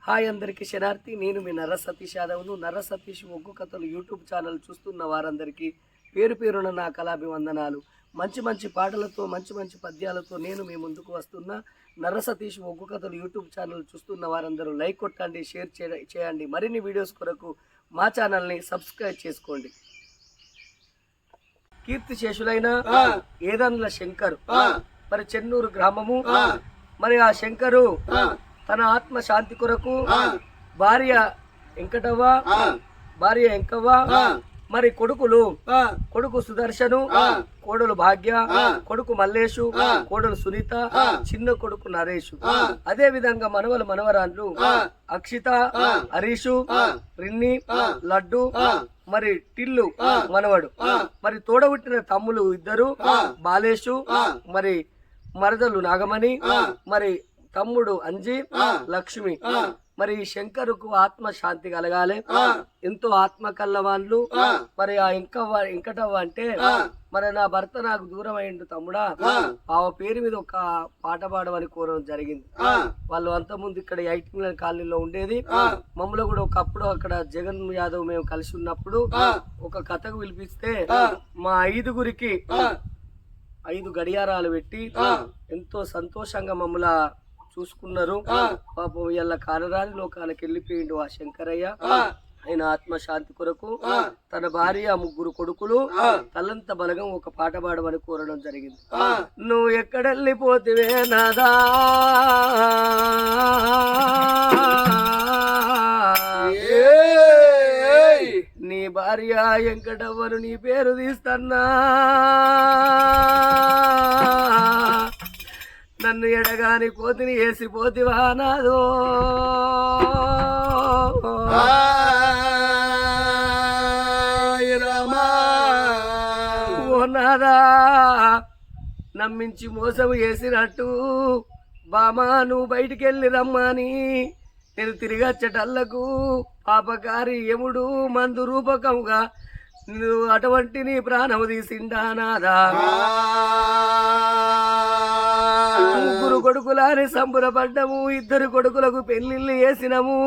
Hi అందరికీ శనార్థి. నేను మీ నర్ర సతీష్ యాదవ్ను. నర్ర సతీష్ ఒగ్గు కథలు యూట్యూబ్ ఛానల్ చూస్తున్న వారందరికీ పేరు పేరున నా కళాభివందనాలు. మంచి మంచి పాటలతో మంచి మంచి పద్యాలతో నేను మీ ముందుకు వస్తున్న నర్ర సతీష్ ఒగ్గు కథలు యూట్యూబ్ ఛానల్ చూస్తున్న వారందరూ లైక్ కొట్టండి, షేర్ చేయండి. మరిన్ని వీడియోస్ కొరకు మా ఛానల్ని సబ్స్క్రైబ్ చేసుకోండి. కీర్తి శేషులైన ఏదన్ల శంకర్ మరి చెన్నూరు గ్రామము. మరి ఆ శంకరు తన ఆత్మ శాంతి కొరకు భార్య వెంకటవ్వ, భార్య ఎంకవ్వ, మరి కొడుకు సుదర్శను, కోడలు భాగ్య, కొడుకు మల్లేషు, కోడలు సునీత, చిన్న కొడుకు నరేషు, అదే విధంగా మనవరాండ్లు అక్షిత, హరీషు, రిన్ని, లడ్డు, మరి టిల్లు మనవడు, మరి తోడబుట్టిన తమ్ములు ఇద్దరు బాలేషు, మరి మరదలు నాగమణి, మరి తమ్ముడు అంజి, లక్ష్మి. మరి శంకరుకు ఆత్మ శాంతి కలగాలి. ఎంతో ఆత్మ కల్లవాళ్ళు. మరి ఆ వెంకటవ్వ అంటే మరి నా భర్త నాకు దూరం అయిండు తమ్ముడా, ఆ పేరు మీద ఒక పాట పాడమని కోరడం జరిగింది. వాళ్ళు అంత ముందు ఇక్కడ ఐటింగ్ కాలనీలో ఉండేది. మమ్మల్ని కూడా ఒకప్పుడు అక్కడ జగన్ యాదవ్ మేము కలిసి ఉన్నప్పుడు ఒక కథకు పిలిపిస్తే మా 5గురికి 5 గడియారాలు పెట్టి ఎంతో సంతోషంగా మమ్మల్ని చూసుకున్నారు. పాపం ఇలా కానరాని లోకానికి వెళ్ళిపోయిండు ఆ శంకరయ్య. ఆయన ఆత్మశాంతి కొరకు తన భార్య 3 కొడుకులు తల్లంత బలగం ఒక పాట పాడమని కోరడం జరిగింది. నువ్వు ఎక్కడెళ్ళిపోతివే నాదా, నీ భార్య వెంకటవ్వను నీ పేరు తీస్తన్నా, నన్ను ఎడగాని కోతిని వేసిపోతివా నాదో, ఓ నాదా నమ్మించి మోసము చేసినట్టు బామా నువ్వు బయటికి వెళ్ళి రమ్మని నేను తిరిగచ్చటల్లకు పాపకారి యముడు మందు రూపకంగా నువ్వు అటువంటి నీ ప్రాణము తీసిండా నాదా. 3 కొడుకులని సంబరపడ్డము, 2 కొడుకులకు పెళ్లిళ్ళు చేసినము.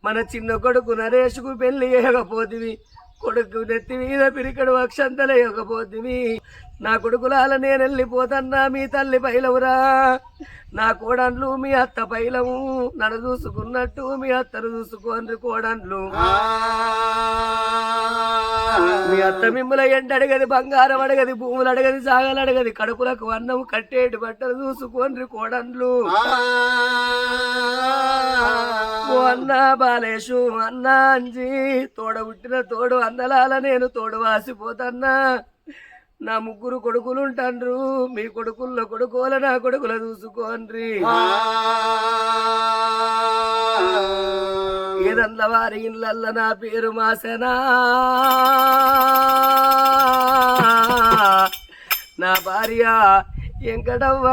మన చిన్న కొడుకు నరేష్కు పెళ్లి చేయకపోతివి, కొడుకు నెత్తి మీద పిరికడు అక్షంతలు వేయకపోతివి. నా కొడుకులాల నేను వెళ్ళిపోతన్నా, మీ తల్లి పైలవురా. నా కోడన్లు మీ అత్త పైలము, నన్ను చూసుకున్నట్టు మీ అత్తను చూసుకోండి కోడన్లు. మీ అత్త మిమ్మల ఎండ అడగది, బంగారం అడగది, భూములు అడగది, సాగలు అడగది, కడుపులకు అన్నం కట్టేటి బట్టలు చూసుకోండి కోడన్లు. ఓ అన్నా బాలేషు, అన్నా అంజి, తోడబుట్టిన తోడు అన్నలాల నేను తోడు వాసిపోతన్నా. నా 3 కొడుకులు ఉంటాండ్రు, మీ కొడుకుల్లో కొడుకోల నా కొడుకుల చూసుకోండ్రి. ఏదన్న వారి ఇళ్ళల్ల నా పేరు మాసెనా, నా భార్య వెంకటవ్వ.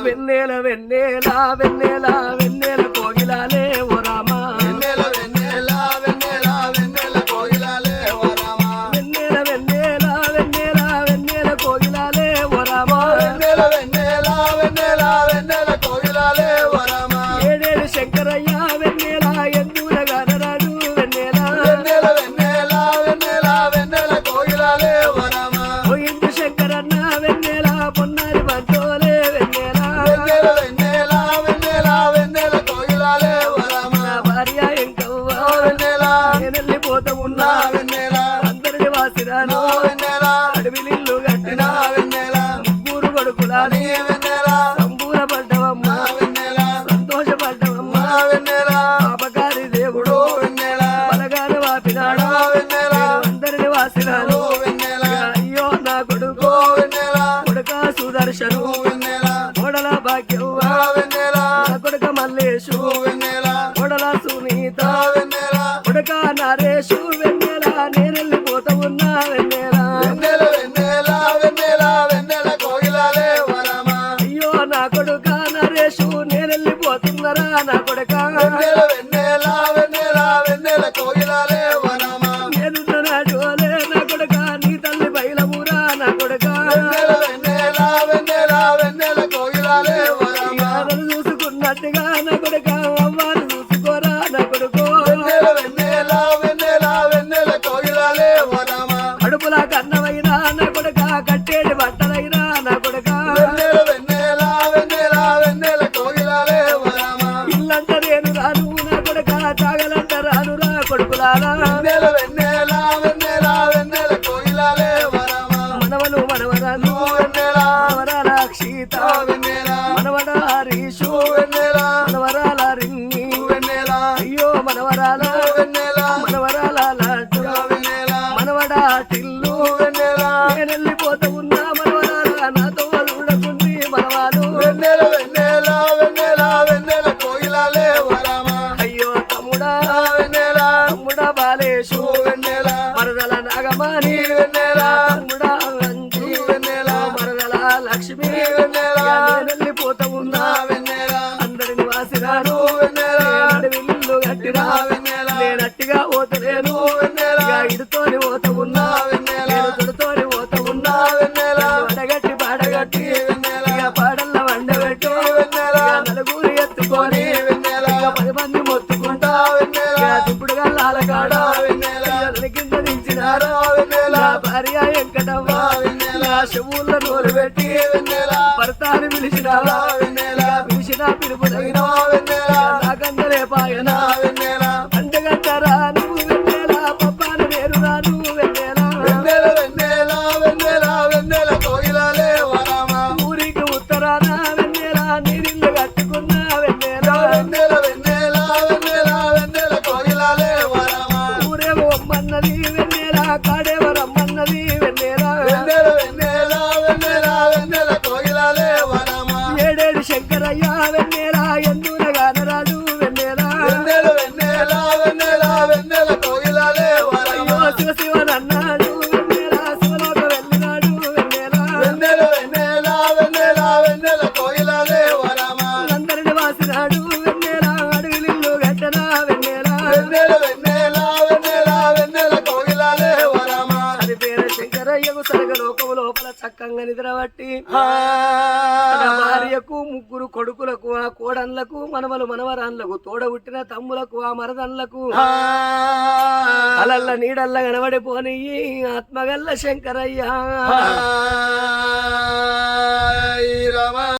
వెన్నెల వెన్నెల వెన్నెల వెన్నెల కోగిలాలే ఓ రామా, వెన్నెల వెన్నెల వెన్నెల వెన్నెల కోగిలాలే ఓ రామా, వెన్నెల వెన్నెల వెన్నెల వెన్నెల కోగిలాలే ఓ రామా, వెన్నెల వెన్నెల వెన్నెల వెన్నెల కోగిలాలే ఓ రామా. ఏడేడు శంకరయ్య వెన్నెల ఎందులగా రాజు వెన్నెల, వెన్నెల వెన్నెల వెన్నెల వెన్నెల కోగిలాలే ఓ రామా. పోయింది శంకరన్న వెన్నెల పొన్నారి బంటోలే వెన్నెల, వెన్నెల వెన్నెల వెన్నెల వెన్నెల కోగిలాలే ఓ రామా. నా భార్య ఎంకవ్వ వెన్నెల నేను వెళ్ళిపోతా ఉన్నా వెన్నెల, అందరిని వాసిరాను వెన్నెల, అడవిలిల్లు కట్టిన వెన్నెల, 3 కొడుకులని వెన్నెల, సంబూర పడ్డవమ్మ వెన్నెల, సంతోషపడ్డవమ్మ వెన్నెల, పాపకారి దేవుడు వెన్నెల, బలగాన వాపినాడు వెన్నెల, అందరిని వాసిరాను వెన్నెల. అయ్యో నా కొడుకు వెన్నెల, కొడుక సుదర్శను వెన్నెల, కోడల భాగ్యవ్వ వెన్నెల, నా కొడుక మల్లేషు వెన్నెల, కోడల సునీత వెన్నెల, కొడుక నరేషు వెన్నెల, నేను వెళ్ళిపోతా ఉన్నా వెన్నెల, వెన్నెల వెన్నెల వెన్నెల వెన్నెల కోగిలాలే ఓ రామా. అయ్యో నా కొడుక నరేషు నేను వెళ్ళిపోతున్నారా నా కొడుక, వెన్నెల వెన్నెల వెన్నెల వెన్నెల కోగిలాలే ఓ రామా. నేను నా కొడుక నీ తల్లి బయలమురా నా కొడుక, వెన్నెల మనవరాలు వెన్నెల మనవరాల అక్షిత వెన్నెల మనవడ హరీషు వెన్నెల మనవరాల రింగి వెన్నెల అయ్యో మనవరాల వెన్నెల మనవరాల లడ్డు వెన్నెల మనవడ టిల్లు వెన్నెల నేను వెళ్ళిపోతూ ఉన్నా మనవరాల నాతో చూడకుంది మనవాలు వెన్నెల వెన్నెల వెన్నెల వెన్నెల కోయిలాలే వరమ అయ్యో తమ్ముడా వెన్నెల తమ్ముడా బాలేషు వెన్నెల మరదల నాగమణి వెన్నెల తమ్ముడా అంజు వెన్నెల మరదల లక్ష్మి వెన్నెల నేను వెళ్ళిపోతూ ఉన్నా వెన్నెల అందరిని వాసిరాను వెన్నెల ఇల్లు కట్టినా వెన్నెల నేనట్టిగా పోతలేను వెన్నెల ఇడుతోని పోత ఉన్నా వెన్నెల తుడితోని పోత ఉన్నా వెన్నెల వడగట్టి పాడగట్టి వెన్నెల ఇక పాడల్ల వండబెట్టు వెన్నెల ఇక నలుగురు ఎత్తుకొని వెన్నెల ఇక 10 మంది మొత్తుకుంటా వెన్నెల ఇక దుప్పుడు గల్లాలకాడ వెన్నెల కింద దించినారు వెన్నెల నా భార్య వెంకటమ్మ వెన్నెల నా చెవుల్లో నోరు పెట్టి వెన్నెల భర్తాన్ని పిలిచినావా వెన్నెల పిలిచిన పిలుపు తగిన వెన్నెల నాకందరే పాయన వెన్నెల పండగంటారా నువ్వు వెన్నెలా పప్పాను నేరురా నువ్వు వెన్నెలా వెన్నెల వెన్నెల వెన్నెల వెన్నెల కోయిలాలే వరమ ఊరికి ఉత్తరాన వెన్నెలా నీరిల్లు కట్టుకున్నా వెన్నెలా వెన్నెల వెన్నెల వెన్నెల వెన్నెల కోయిలాలే వరమ ఊరేమో అమ్మన్నది వెన్నెలా కాడేమో రమ్మన్నది వెన్నెలా వెన్నెల వెన్నెల వెన్నెల వెన్నెల కోయిలాలే వరమ ఏడేడు శంకరయ్య వెన్నెలా ఎందునగానరాజు వెన్నెలా వెన్నెల వెన్నెల వెన్నెల వెన్నెల కోయిలాలే వరమ అయ్యో శివ శివనన్నాడు వెన్నెలా శివలోక వెళ్ళినాడు వెన్నెలా వెన్నెల వెన్నెల వెన్నెల వెన్నెల కోయిలాలే వరమ అందరిని వాసినాడు వెన్నెలా అడవిలిల్లు గట్టనా వెన్నెలా వెన్నెల వెన్నెల వెన్నెల వెన్నెల కోయిలాలే వరమ అది పేర శంకరయ్యకు సరగలోకము లోపల చక్కంగా నిద్రబట్టి ఆ తన భార్యకు ముగ్గురు కొడుకులకు ఆ కోడన్లకు మనవలు మనవరాన్లకు తోడబుట్టిన తమ్ములకు ఆ మరదన్లకు అలల్ల నీడల్ల కనబడిపోని ఆత్మగల్ల శంకరయ్య రమ